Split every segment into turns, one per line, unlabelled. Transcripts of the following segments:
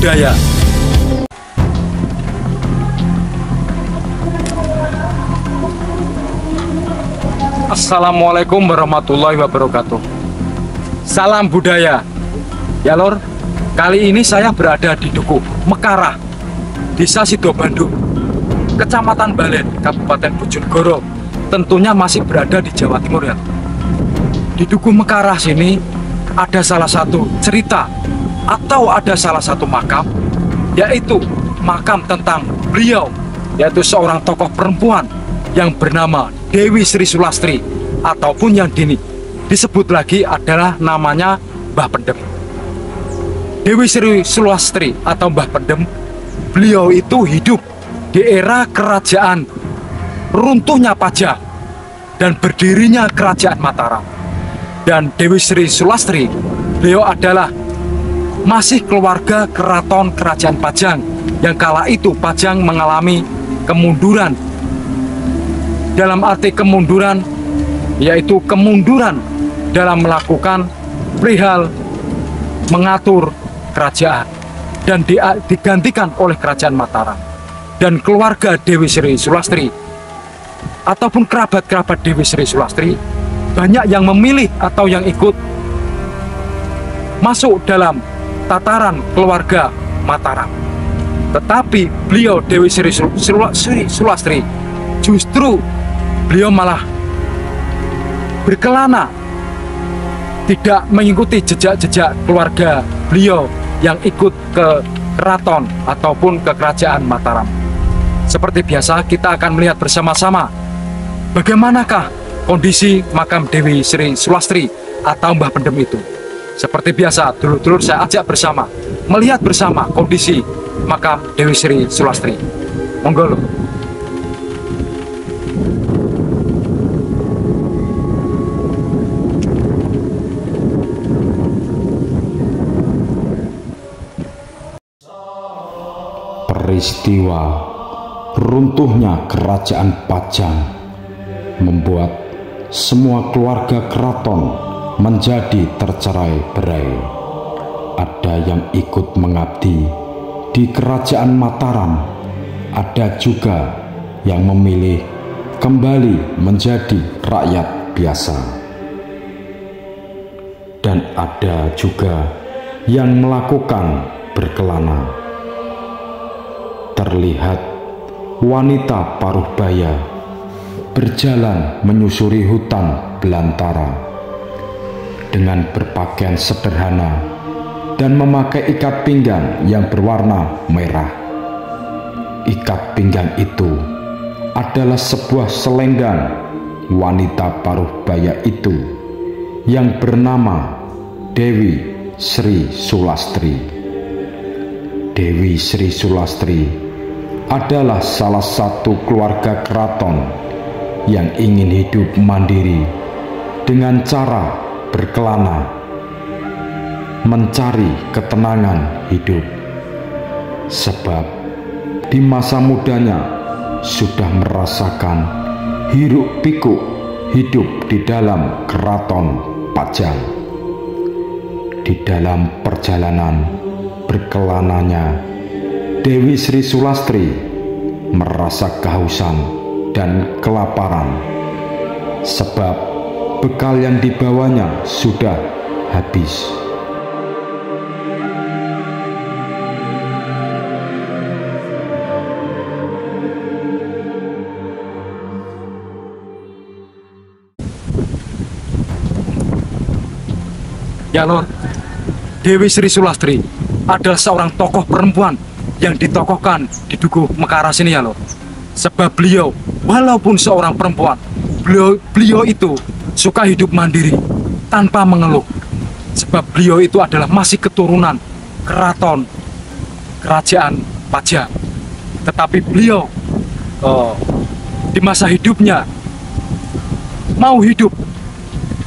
budaya. Assalamualaikum warahmatullahi wabarakatuh. Salam budaya. Ya lor, kali ini saya berada di Dukuh Mekarah, Desa Sidobandung, Kecamatan Balen, Kabupaten Bojonegoro. Tentunya masih berada di Jawa Timur ya. Di Dukuh Mekarah sini ada salah satu cerita atau ada salah satu makam, yaitu makam tentang beliau, yaitu seorang tokoh perempuan yang bernama Dewi Sri Sulastri, ataupun yang disebut lagi adalah namanya Mbah Pendem. Dewi Sri Sulastri atau Mbah Pendem, beliau itu hidup di era kerajaan runtuhnya Pajang dan berdirinya kerajaan Mataram. Dan Dewi Sri Sulastri, beliau adalah masih keluarga keraton kerajaan Pajang yang kala itu Pajang mengalami kemunduran. Dalam arti kemunduran, yaitu kemunduran dalam melakukan perihal mengatur kerajaan, dan digantikan oleh kerajaan Mataram. Dan keluarga Dewi Sri Sulastri ataupun kerabat-kerabat Dewi Sri Sulastri banyak yang memilih atau yang ikut masuk dalam tataran keluarga Mataram. Tetapi beliau Dewi Sri Sulastri justru beliau malah berkelana, tidak mengikuti jejak-jejak keluarga beliau yang ikut ke keraton ataupun ke kerajaan Mataram. Seperti biasa, kita akan melihat bersama-sama bagaimanakah kondisi makam Dewi Sri Sulastri atau Mbah Pendem itu. Seperti biasa, dulur-dulur saya ajak bersama melihat bersama kondisi makam Dewi Sri Sulastri. Monggo lho.
Peristiwa runtuhnya kerajaan Pajang membuat semua keluarga keraton menjadi tercerai-berai. Ada yang ikut mengabdi di kerajaan Mataram, ada juga yang memilih kembali menjadi rakyat biasa, dan ada juga yang melakukan berkelana. Terlihat wanita paruh baya berjalan menyusuri hutan belantara dengan berpakaian sederhana dan memakai ikat pinggang yang berwarna merah. Ikat pinggang itu adalah sebuah selendang wanita paruh baya itu yang bernama Dewi Sri Sulastri. Dewi Sri Sulastri adalah salah satu keluarga keraton yang ingin hidup mandiri dengan cara berkelana, mencari ketenangan hidup. Sebab di masa mudanya sudah merasakan hiruk pikuk hidup di dalam keraton Pajang. Di dalam perjalanan berkelananya, Dewi Sri Sulastri merasa kehausan dan kelaparan, sebab bekal yang dibawanya sudah habis.
Ya lor, Dewi Sri Sulastri adalah seorang tokoh perempuan yang ditokohkan di Dukuh Mekarah sini ya lor. Sebab beliau walaupun seorang perempuan, beliau itu suka hidup mandiri tanpa mengeluh. Sebab beliau itu adalah masih keturunan keraton kerajaan Pajang. Tetapi beliau di masa hidupnya mau hidup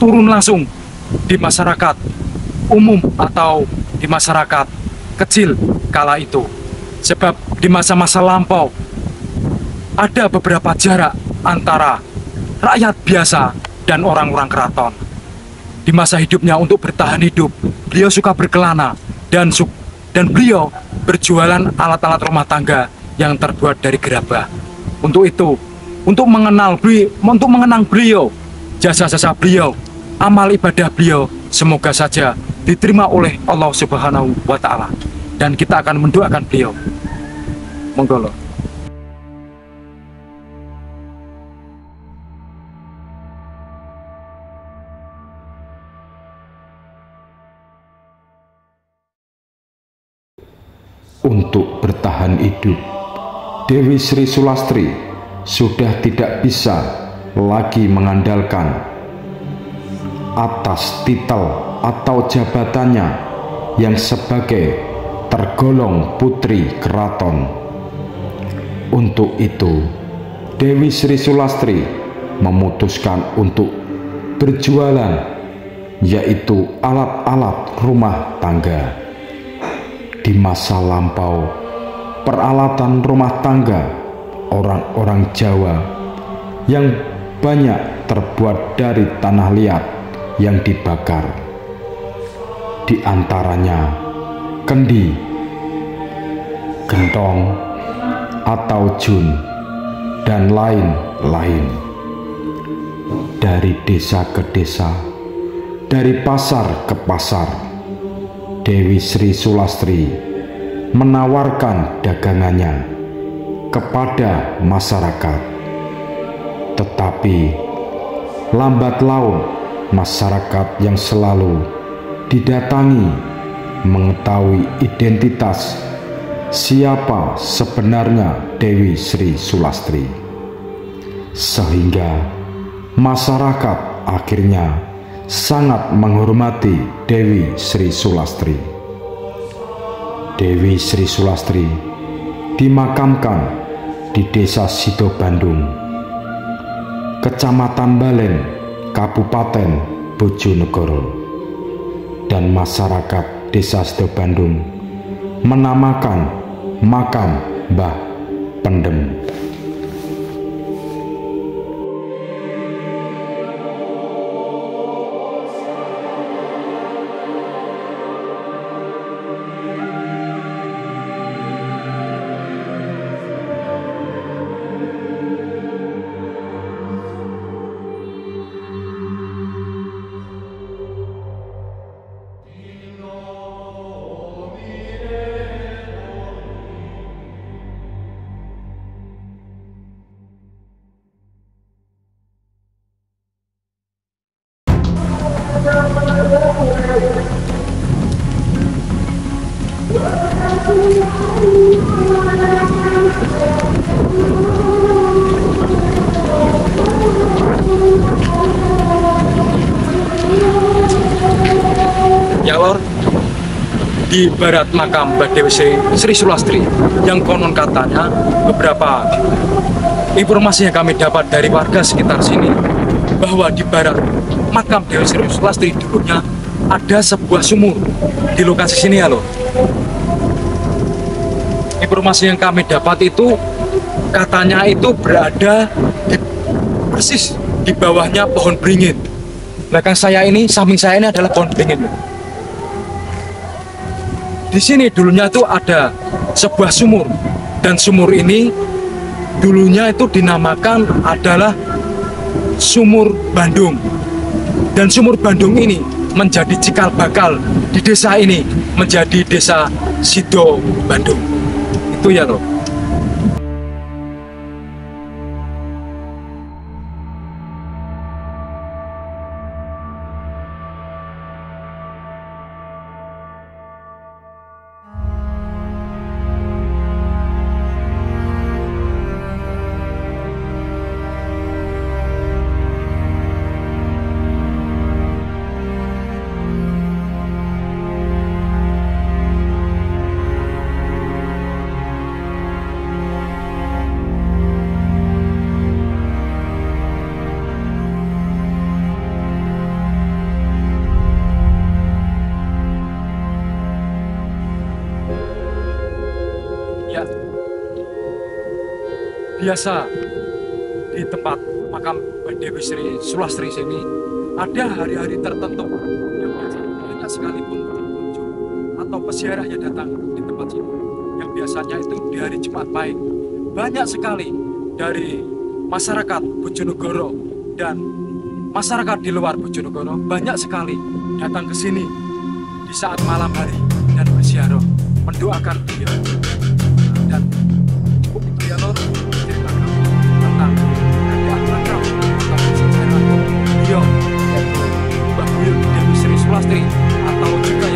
turun langsung di masyarakat umum atau di masyarakat kecil kala itu. Sebab di masa-masa lampau ada beberapa jarak antara rakyat biasa dan orang-orang keraton. Di masa hidupnya untuk bertahan hidup, beliau suka berkelana dan dan beliau berjualan alat-alat rumah tangga yang terbuat dari gerabah. Untuk itu, untuk mengenang beliau, jasa-jasa beliau, amal ibadah beliau, semoga saja diterima oleh Allah Subhanahu wa Ta'ala, dan kita akan mendoakan beliau. Monggo.
Untuk bertahan hidup, Dewi Sri Sulastri sudah tidak bisa lagi mengandalkan atas titel atau jabatannya yang sebagai tergolong putri keraton. Untuk itu, Dewi Sri Sulastri memutuskan untuk berjualan, yaitu alat-alat rumah tangga. Di masa lampau, peralatan rumah tangga orang-orang Jawa yang banyak terbuat dari tanah liat yang dibakar. Di antaranya kendi, gentong atau jun, dan lain-lain. Dari desa ke desa, dari pasar ke pasar, Dewi Sri Sulastri menawarkan dagangannya kepada masyarakat. Tetapi lambat laun masyarakat yang selalu didatangi mengetahui identitas siapa sebenarnya Dewi Sri Sulastri, sehingga masyarakat akhirnya sangat menghormati Dewi Sri Sulastri. Dewi Sri Sulastri dimakamkan di Desa Sido Bandung, Kecamatan Balen, Kabupaten Bojonegoro, dan masyarakat Desa Sido Bandung menamakan makam Mbah Pendem.
Ya Lor, di barat makam Mbak Dewi Sri Sulastri yang konon katanya beberapa informasi yang kami dapat dari warga sekitar sini, bahwa di barat makam Dewi Sri Sulastri dulunya ada sebuah sumur di lokasi sini ya Lor. Informasi yang kami dapat itu katanya itu berada persis di bawahnya pohon beringin. Belakang saya ini, samping saya ini adalah pohon beringin. Di sini dulunya itu ada sebuah sumur, dan sumur ini dulunya itu dinamakan adalah Sumur Bandung. Dan Sumur Bandung ini menjadi cikal bakal di desa ini menjadi Desa Sido Bandung. Itu ya loh. Ya, biasa di tempat makam Mbak Dewi Sri Sulastri sini ada hari-hari tertentu yang banyak sekali pengunjung atau atau peziarah yang datang di tempat sini. Yang biasanya itu di hari Jumat Pahing. Banyak sekali dari masyarakat Bojonegoro dan masyarakat di luar Bojonegoro banyak sekali datang ke sini di saat malam hari dan berziarah mendoakan beliau. Dan cukup itu ya Lor, cerita kami tentang keadaan makam atau sejarah beliau yaitu Mbah Buyut Dewi Sri Sulastri atau juga